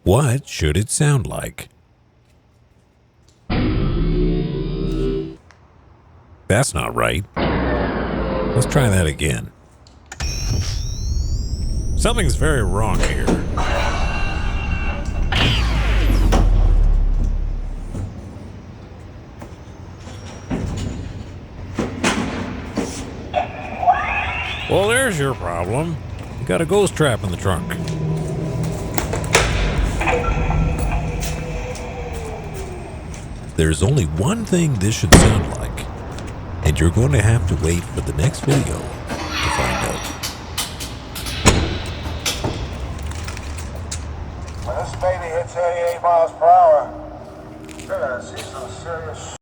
What should it sound like? That's not right. Let's try that again. Something's very wrong here. Well, there's your problem. You got a ghost trap in the trunk. There's only one thing this should sound like, and you're going to have to wait for the next video to find out. When this baby hits 88 miles per hour, you're gonna see some serious